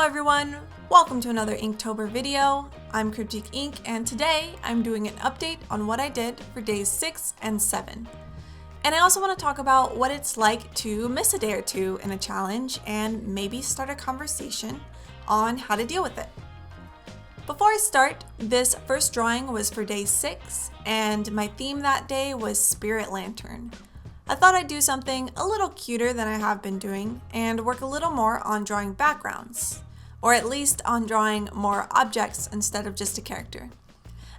everyone, welcome to another Inktober video. I'm Crypticink and today I'm doing an update on what I did for days 6 and 7. And I also want to talk about what it's like to miss a day or two in a challenge and maybe start a conversation on how to deal with it. Before I start, this first drawing was for day 6 and my theme that day was Spirit Lantern. I thought I'd do something a little cuter than I have been doing and work a little more on drawing backgrounds, or at least on drawing more objects instead of just a character.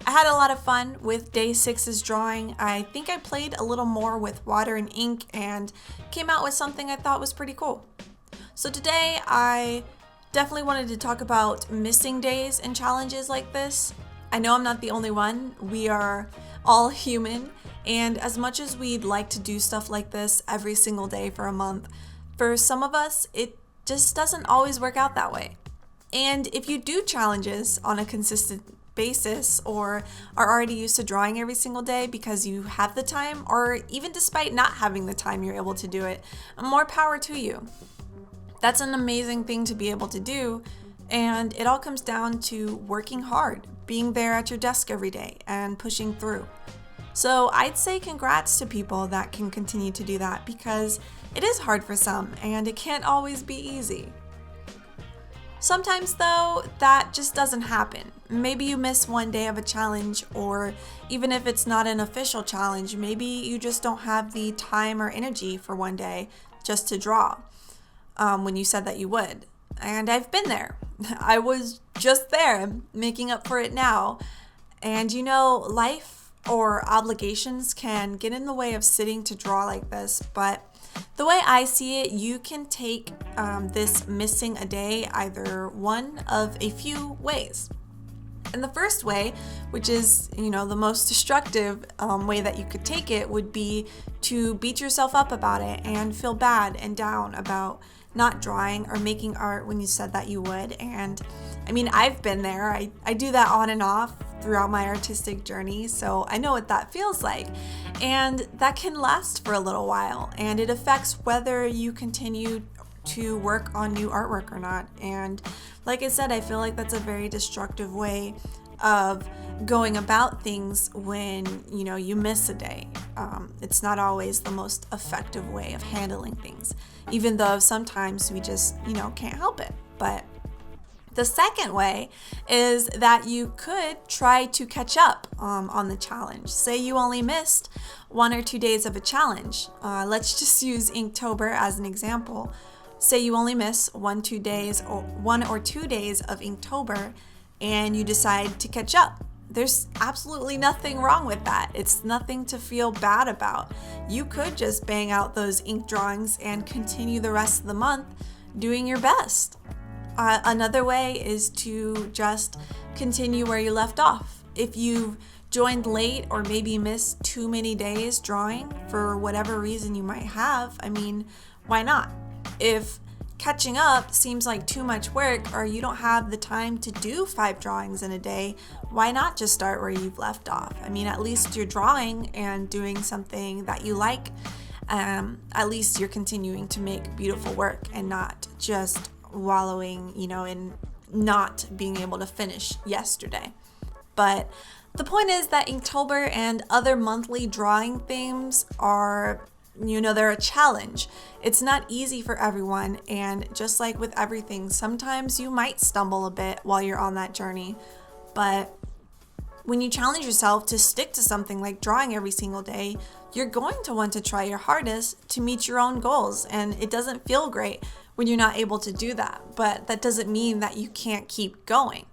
I had a lot of fun with day 6's drawing. I think I played a little more with water and ink and came out with something I thought was pretty cool. So today I definitely wanted to talk about missing days in challenges like this. I know I'm not the only one. We are all human. And as much as we'd like to do stuff like this every single day for a month, for some of us, it just doesn't always work out that way. And if you do challenges on a consistent basis or are already used to drawing every single day because you have the time, or even despite not having the time, you're able to do it, more power to you. That's an amazing thing to be able to do. And it all comes down to working hard, being there at your desk every day and pushing through. So I'd say congrats to people that can continue to do that because it is hard for some and it can't always be easy. Sometimes though, that just doesn't happen. Maybe you miss one day of a challenge, or even if it's not an official challenge, maybe you just don't have the time or energy for one day just to draw when you said that you would. And I've been there. I was just there, making up for it now. And you know, life or obligations can get in the way of sitting to draw like this, but the way I see it, you can take this missing a day either one of a few ways. And the first way, which is, the most destructive way that you could take it, would be to beat yourself up about it and feel bad and down about not drawing or making art when you said that you would. And I mean, I've been there. I do that on and off throughout my artistic journey, so I know what that feels like. And that can last for a little while, and it affects whether you continue to work on new artwork or not. And like I said, I feel like that's a very destructive way of going about things when you miss a day. It's not always the most effective way of handling things, even though sometimes we just can't help it. But the second way is that you could try to catch up on the challenge. Say you only missed 1 or 2 days of a challenge. Let's just use Inktober as an example. Say you only miss 1 or 2 days of Inktober and you decide to catch up. There's absolutely nothing wrong with that. It's nothing to feel bad about. You could just bang out those ink drawings and continue the rest of the month doing your best. Another way is to just continue where you left off. If you've joined late or maybe missed too many days drawing for whatever reason you might have, why not? If catching up seems like too much work or you don't have the time to do 5 drawings in a day, why not just start where you've left off? at least you're drawing and doing something that you like. At least you're continuing to make beautiful work and not just wallowing, in not being able to finish yesterday. But the point is that Inktober and other monthly drawing themes are, they're a challenge. It's not easy for everyone, and just like with everything, sometimes you might stumble a bit while you're on that journey. But when you challenge yourself to stick to something like drawing every single day, you're going to want to try your hardest to meet your own goals, and it doesn't feel great when you're not able to do that, but that doesn't mean that you can't keep going.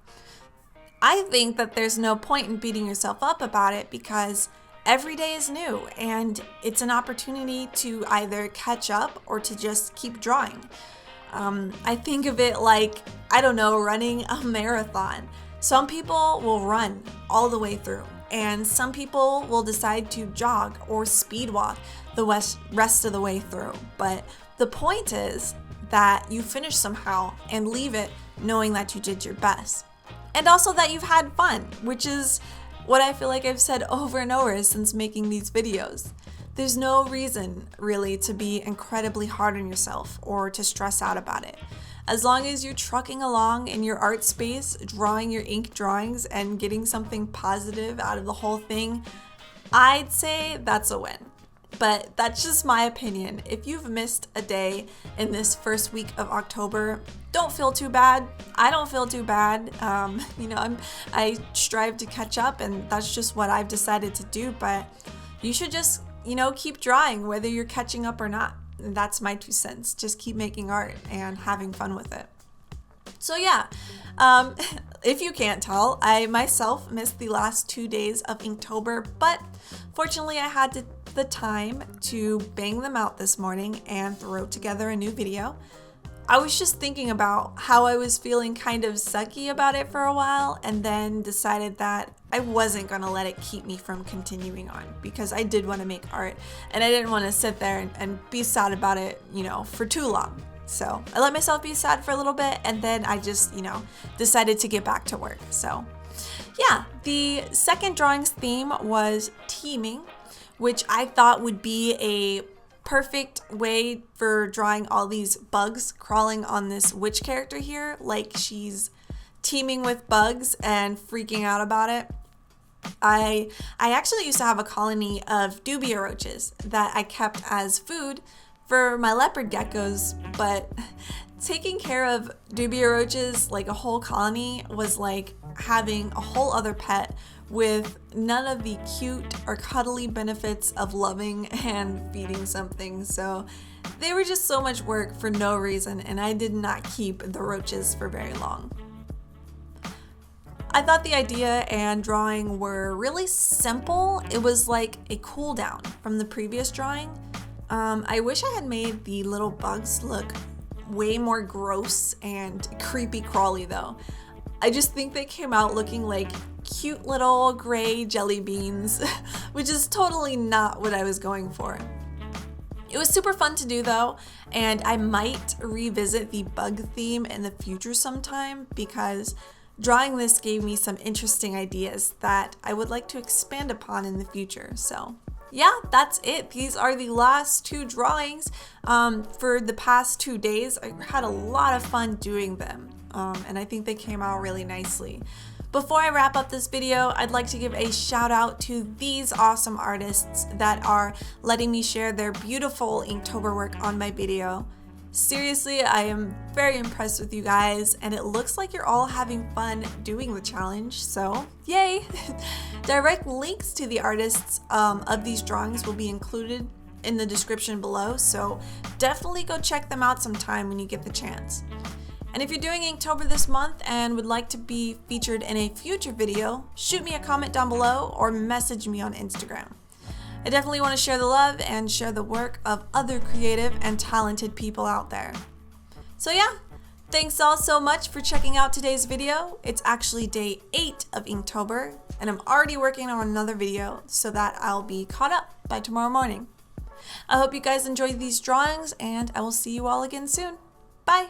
I think that there's no point in beating yourself up about it because every day is new and it's an opportunity to either catch up or to just keep drawing. I think of it like, running a marathon. Some people will run all the way through, and some people will decide to jog or speed walk the rest of the way through. But the point is that you finish somehow and leave it knowing that you did your best. And also that you've had fun, which is what I feel like I've said over and over since making these videos. There's no reason really to be incredibly hard on yourself or to stress out about it. as long as you're trucking along in your art space, drawing your ink drawings and getting something positive out of the whole thing, I'd say that's a win. But that's just my opinion. If you've missed a day in this first week of October, don't feel too bad. I don't feel too bad. I strive to catch up, and that's just what I've decided to do. But you should just, keep drawing whether you're catching up or not. And that's my 2 cents. Just keep making art and having fun with it. So yeah, if you can't tell, I myself missed the last 2 days of Inktober, but fortunately I had the time to bang them out this morning and throw together a new video. I was just thinking about how I was feeling kind of sucky about it for a while, and then decided that I wasn't gonna let it keep me from continuing on, because I did want to make art and I didn't want to sit there and be sad about it, for too long. So I let myself be sad for a little bit, and then I just, decided to get back to work. So yeah, the second drawings theme was teeming, which I thought would be a perfect way for drawing all these bugs crawling on this witch character here, like she's teeming with bugs and freaking out about it. I actually used to have a colony of dubia roaches that I kept as food for my leopard geckos, but taking care of dubia roaches, like a whole colony, was like having a whole other pet with none of the cute or cuddly benefits of loving and feeding something. So they were just so much work for no reason, and I did not keep the roaches for very long. I thought the idea and drawing were really simple. It was like a cool down from the previous drawing. I wish I had made the little bugs look way more gross and creepy crawly though. I just think they came out looking like cute little gray jelly beans, which is totally not what I was going for. It was super fun to do though, and I might revisit the bug theme in the future sometime, because drawing this gave me some interesting ideas that I would like to expand upon in the future. So yeah, that's it. These are the last 2 drawings for the past 2 days. I had a lot of fun doing them, and I think they came out really nicely. Before I wrap up this video, I'd like to give a shout out to these awesome artists that are letting me share their beautiful Inktober work on my video. Seriously, I am very impressed with you guys, and it looks like you're all having fun doing the challenge, so yay! Direct links to the artists of these drawings will be included in the description below, so definitely go check them out sometime when you get the chance. And if you're doing Inktober this month and would like to be featured in a future video, shoot me a comment down below or message me on Instagram. I definitely want to share the love and share the work of other creative and talented people out there. So yeah, thanks all so much for checking out today's video. It's actually day 8 of Inktober, and I'm already working on another video so that I'll be caught up by tomorrow morning. I hope you guys enjoyed these drawings, and I will see you all again soon. Bye!